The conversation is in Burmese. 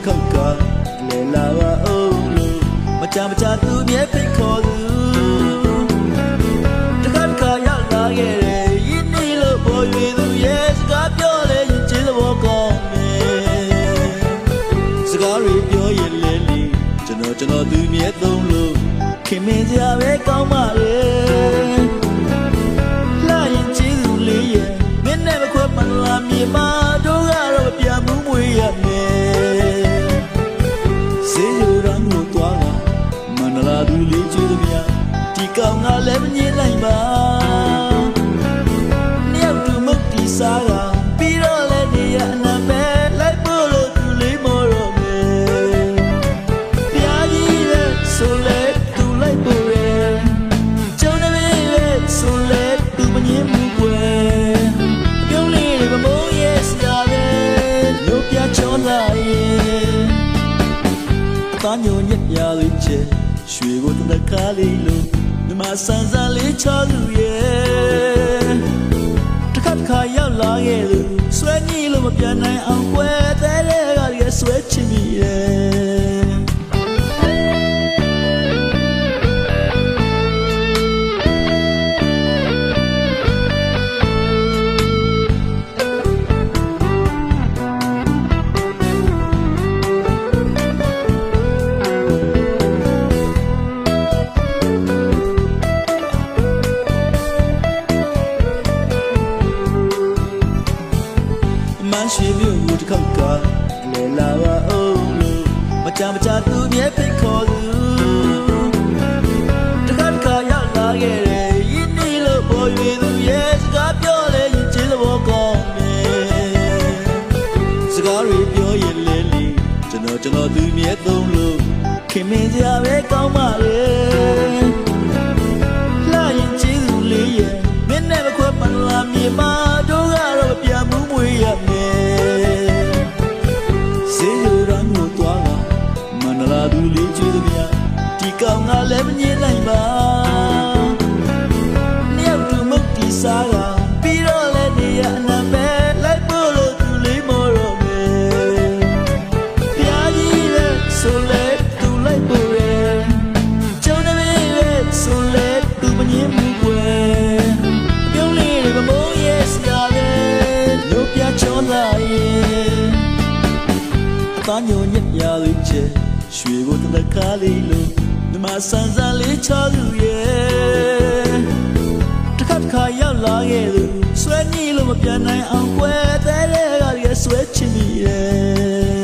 ခေါက်ကလဲလာပါအောင်လို့မကြမကြသူမြဲဖိတ်ခေါ်သူတခါတခါရောက်လာခဲ့တယ်ရင်းနှီးလို့ပေါ်ရွေသူရဲ့စကားပြောလဲရင်ကျေးသဘောကောင်းမယ်စကားတွေပြောရင်လဲလေကျွန်တော်သူမြဲသုံးလို့ခင်မင်းစရာပဲကောင်းပါလေလာရင်ကျေးဇူးလေးရဲ့မင်းနဲ့မခွဲမလာမြေမှာတို့ကတော့မပြမှုမွေရမယ်စေယူရန်ကိုတွားလာမန္တလာသူလေးကျေးဇူးများဒီကောင်ကလည်းမငြင်းနိုင်ပါနှစ်ယောက်တူမုတ်တီစားကပြီးတော့လည်းနေရအနံပဲလိုက်ဖို့လို့သူလေးမော်တော့မယ်ပြာကြီးပဲဆိုလဲသူလိုက်ဖို့ရဲကျုံနေပဲဆိုလဲသူမငြင်းဘူးကွယ်ပြုံးလေးတွေမမိုးရဲ့စရာပဲရုပ်ပြချောလာရဲ့သားညိုညက်ပြလေးချေရွှေကိုတနခါလေးလို့မြမဆန်းဆန်းလေးချောလူရဲ့တခါတခါရောက်လာခဲ့လို့ဆွဲညှိလို့မပြန်နိုင်အောင်ကွယ်တဲ့ကတည်းကဆွဲချင်ပြီရဲ့ရှိမျိုးကိုတစ်ခေါက်ကလဲလာပါအောင်လို့မကြမကြသူမြဲဖိတ်ခေါ်သူတခါတခါရောက်လာခဲ့တယ်ရင်းနှီးလို့ပေါ်ရွေသူရဲ့စကားပြောလဲရင်ကျေးသဘောကောင်းမယ်စကားတွေပြောရင်လဲလေကျွန်တော်သူမြဲသုံးလို့ခင်မင်းစရာပဲကောင်းပါလေလာရင်ကျေးဇူးလေးရဲ့မင်းနဲ့မခွဲမလာမြေမှာတို့ကတော့ပြမှုမွေရမယ်သူလေးကျွေးသူများဒီကောင်ကလည်းမငြင်းနိုင်ပါနှစ်ယောက်တူမုတ်တီစားကပြီးတော့လည်းနေရအနံပဲလိုက်ဖို့လို့သူလေးမော်တော့မယ်ပြာကြီးပဲဆိုလဲသူလိုက်ဖို့ရဲကျုံနေပဲဆိုလဲသူမငြင်းဘူးကွယ်ပြုံးလေးတွေမမိုးရဲ့စကားပဲရုပ်ပြချောလာရဲ့အသားညိုညက်ပြလေးချေရွှေကိုတနခါလေးလို့မြမဆန်းဆန်းလေးချလူရဲ့တခါတခါရောက်လာခဲ့လို့ဆွဲညှိလို့မပြန်နိုင်အောင်ကွယ်တဲ့ကတည်းကဆွဲချင်ပြီရဲ့